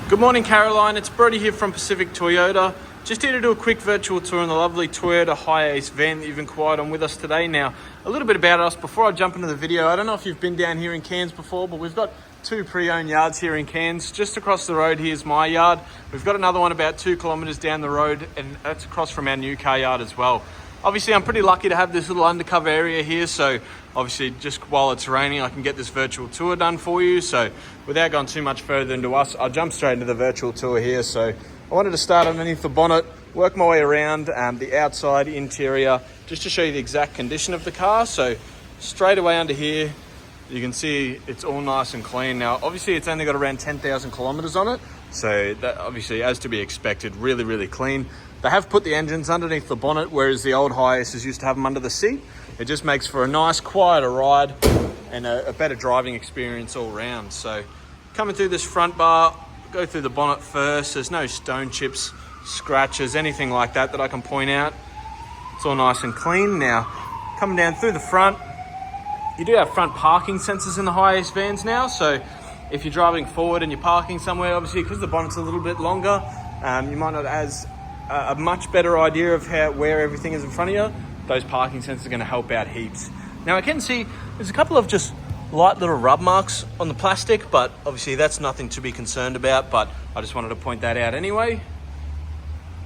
Good morning, Caroline. It's Brody here from Pacific Toyota. Just here to do a quick virtual tour on the lovely Toyota Hiace van that you've inquired on with us today. Now, a little bit about us before I jump into the video. I don't know if you've been down here in Cairns before, but we've got two pre-owned yards here in Cairns. Just across the road, here's my yard. We've got another one about 2 kilometres down the road, and that's across from our new car yard as well. Obviously, I'm pretty lucky to have this little undercover area here, so obviously just while it's raining, I can get this virtual tour done for you. So without going too much further into us, I'll jump straight into the virtual tour here. So I wanted to start underneath the bonnet, work my way around the outside interior, just to show you the exact condition of the car. So straight away under here, you can see it's all nice and clean. Now, obviously it's only got around 10,000 kilometers on it. So that obviously, as to be expected, really, really clean. They have put the engines underneath the bonnet, whereas the old Hiaces used to have them under the seat. It just makes for a nice, quieter ride and a better driving experience all round. So coming through this front bar, go through the bonnet first. There's no stone chips, scratches, anything like that I can point out. It's all nice and clean. Now, coming down through the front, you do have front parking sensors in the Hiace vans now. So if you're driving forward and you're parking somewhere, obviously because the bonnet's a little bit longer, you might not have a much better idea of where everything is in front of you. Those parking sensors are going to help out heaps. Now I can see there's a couple of just light little rub marks on the plastic, but obviously that's nothing to be concerned about, but I just wanted to point that out anyway.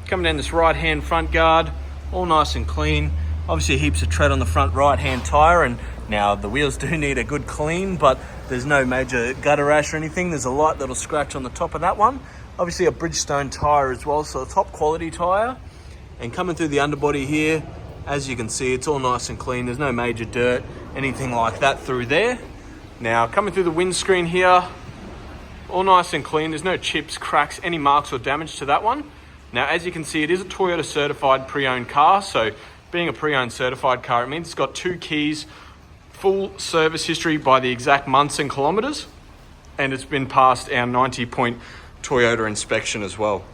Coming down this right hand front guard, all nice and clean. Obviously heaps of tread on the front right hand tyre, and now the wheels do need a good clean, but there's no major gutter rash or anything. There's a light little scratch on the top of that one. Obviously a Bridgestone tyre as well, so a top quality tyre. And coming through the underbody here, as you can see, it's all nice and clean. There's no major dirt, anything like that through there. Now coming through the windscreen here, all nice and clean. There's no chips, cracks, any marks or damage to that one. Now as you can see, it is a Toyota certified pre-owned car. So being a pre-owned certified car, it means it's got 2 keys, full service history by the exact months and kilometers, and it's been passed our 90-point Toyota inspection as well.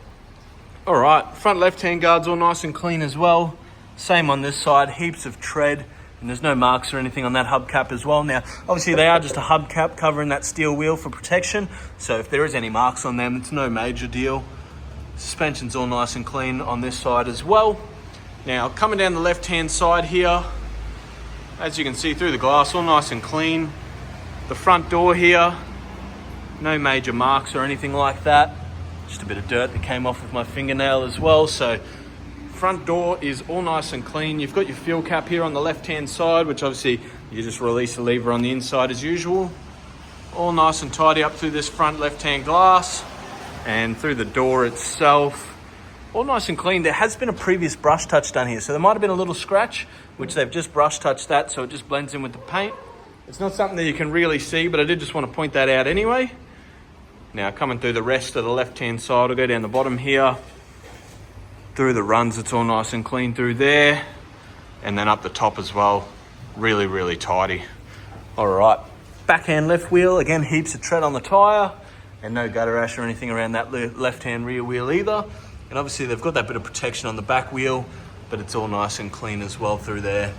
All right, front left-hand guard's all nice and clean as well. Same on this side, heaps of tread, and there's no marks or anything on that hubcap as well. Now, obviously they are just a hubcap covering that steel wheel for protection, so if there is any marks on them, it's no major deal. Suspension's all nice and clean on this side as well. Now, coming down the left-hand side here, as you can see through the glass, all nice and clean. The front door here, no major marks or anything like that. Just a bit of dirt that came off with my fingernail as well. So front door is all nice and clean. You've got your fuel cap here on the left-hand side, which obviously you just release the lever on the inside as usual. All nice and tidy up through this front left-hand glass and through the door itself. All nice and clean. There has been a previous brush touch done here, so there might have been a little scratch, which they've just brush touched that, so it just blends in with the paint. It's not something that you can really see, but I did just want to point that out anyway. Now coming through the rest of the left-hand side, I'll go down the bottom here. Through the runs, it's all nice and clean through there. And then up the top as well, really, really tidy. All right, backhand left wheel, again, heaps of tread on the tyre and no gutter rash or anything around that left-hand rear wheel either. And obviously they've got that bit of protection on the back wheel, but it's all nice and clean as well through there.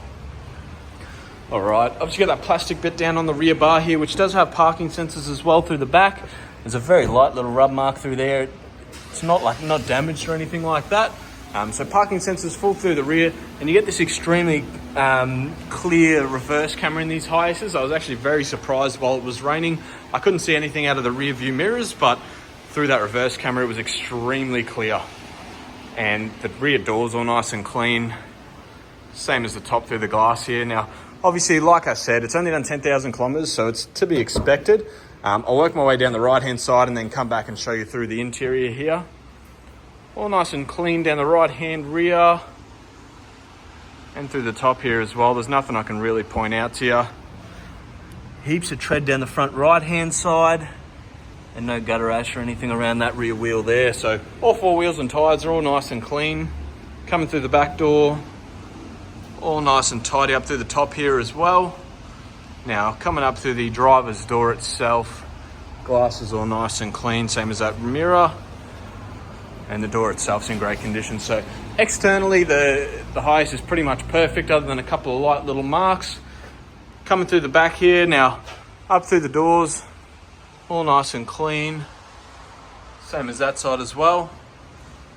All right, obviously got that plastic bit down on the rear bar here, which does have parking sensors as well through the back. There's a very light little rub mark through there. It's not damaged or anything like that. So parking sensors full through the rear, and you get this extremely clear reverse camera in these Hiaces. I was actually very surprised while it was raining. I couldn't see anything out of the rear view mirrors, but through that reverse camera, it was extremely clear. And the rear door's all nice and clean. Same as the top through the glass here. Now, obviously, like I said, it's only done 10,000 kilometers, so it's to be expected. I'll work my way down the right-hand side and then come back and show you through the interior here. All nice and clean down the right-hand rear and through the top here as well. There's nothing I can really point out to you. Heaps of tread down the front right-hand side and no gutter rash or anything around that rear wheel there. So all 4 wheels and tyres are all nice and clean. Coming through the back door, all nice and tidy up through the top here as well. Now, coming up through the driver's door itself, glass is all nice and clean, same as that mirror. And the door itself's in great condition. So externally, the Hiace is pretty much perfect, other than a couple of light little marks. Coming through the back here, now up through the doors, all nice and clean. Same as that side as well.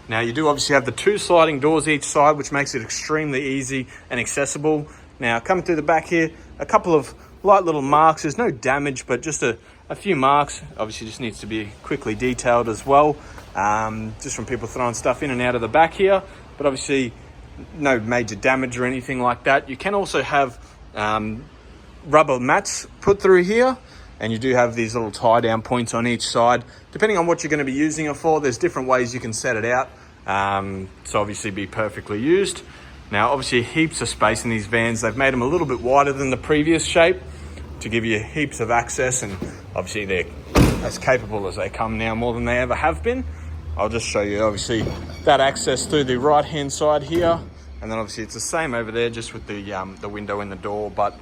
Now you do obviously have the 2 sliding doors each side, which makes it extremely easy and accessible. Now coming through the back here, a couple of light little marks. There's no damage, but just a few marks. Obviously just needs to be quickly detailed as well, just from people throwing stuff in and out of the back here, but obviously no major damage or anything like that. You can also have rubber mats put through here, and you do have these little tie down points on each side. Depending on what you're going to be using it for, there's different ways you can set it out, so obviously be perfectly used. Now obviously heaps of space in these vans. They've made them a little bit wider than the previous shape to give you heaps of access, and obviously they're as capable as they come now, more than they ever have been. I'll just show you obviously that access through the right hand side here, and then obviously it's the same over there, just with the window in the door, but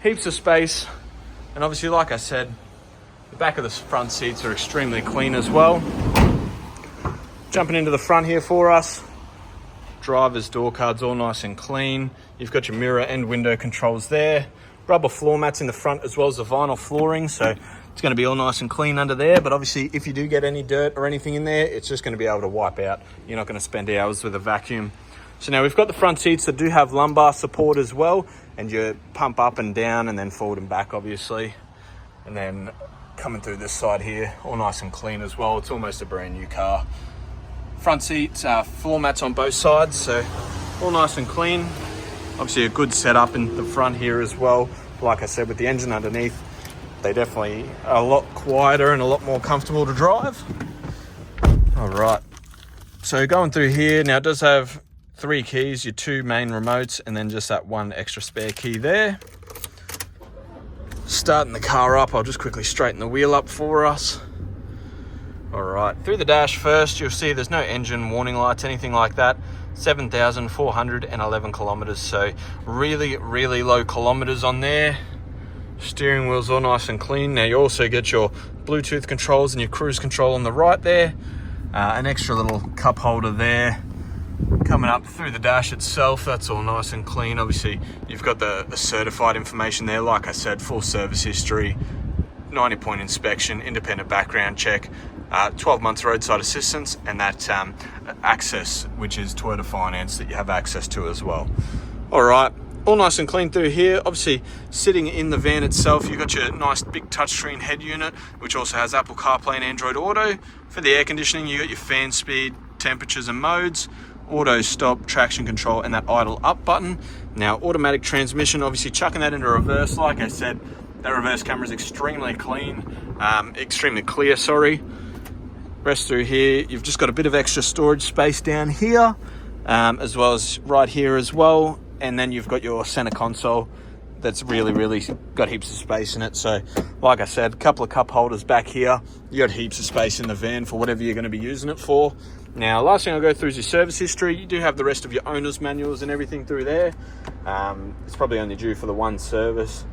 heaps of space. And obviously, like I said, the back of the front seats are extremely clean as well. Jumping into the front here for us, driver's door cards all nice and clean. You've got your mirror and window controls there. Rubber floor mats in the front as well as the vinyl flooring, so it's going to be all nice and clean under there. But obviously if you do get any dirt or anything in there, it's just going to be able to wipe out. You're not going to spend hours with a vacuum. So now we've got the front seats that do have lumbar support as well, and you pump up and down and then forward and back obviously. And then coming through this side here, all nice and clean as well. It's almost a brand new car. Front seats, floor mats on both sides, so all nice and clean. Obviously a good setup in the front here as well. Like I said, with the engine underneath, they definitely are a lot quieter and a lot more comfortable to drive. All right, so going through here, now it does have 3 keys, your 2 main remotes, and then just that 1 extra spare key there. Starting the car up, I'll just quickly straighten the wheel up for us. All right, through the dash first, you'll see there's no engine warning lights, anything like that. 7,411 kilometers, so really, really low kilometers on there. Steering wheel's all nice and clean. Now you also get your Bluetooth controls and your cruise control on the right there. An extra little cup holder there. Coming up through the dash itself, that's all nice and clean. Obviously you've got the certified information there. Like I said, full service history, 90-point inspection, independent background check, 12 months roadside assistance, and that access, which is Toyota Finance, that you have access to as well. All right, all nice and clean through here. Obviously sitting in the van itself, you've got your nice big touchscreen head unit, which also has Apple CarPlay and Android Auto. For the air conditioning, you got your fan speed, temperatures and modes, auto stop, traction control, and that idle up button. Now automatic transmission, obviously chucking that into reverse. Like I said, that reverse camera is extremely clean, extremely clear, sorry. Rest through here, you've just got a bit of extra storage space down here, as well as right here as well. And then you've got your center console that's really, really got heaps of space in it. So like I said, a couple of cup holders back here. You got heaps of space in the van for whatever you're going to be using it for. Now, last thing I'll go through is your service history. You do have the rest of your owner's manuals and everything through there. It's probably only due for the 1 service.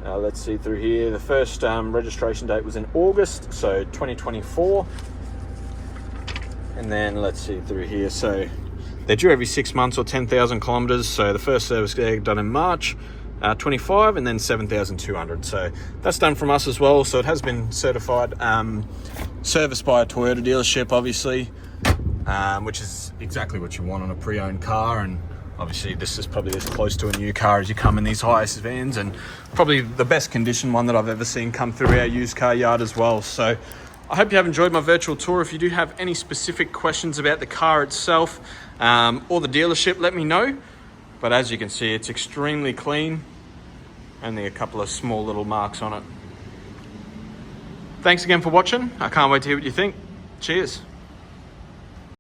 Let's see through here. The first registration date was in August, so 2024. And then let's see through here. So they're due every 6 months or 10,000 kilometers. So the first service done in March 25, and then 7,200. So that's done from us as well. So it has been certified, serviced by a Toyota dealership, obviously, which is exactly what you want on a pre-owned car. And obviously this is probably as close to a new car as you come in these Hiace vans, and probably the best condition one that I've ever seen come through our used car yard as well. So I hope you have enjoyed my virtual tour. If you do have any specific questions about the car itself or the dealership, let me know. But as you can see, it's extremely clean. Only a couple of small little marks on it. Thanks again for watching. I can't wait to hear what you think. Cheers.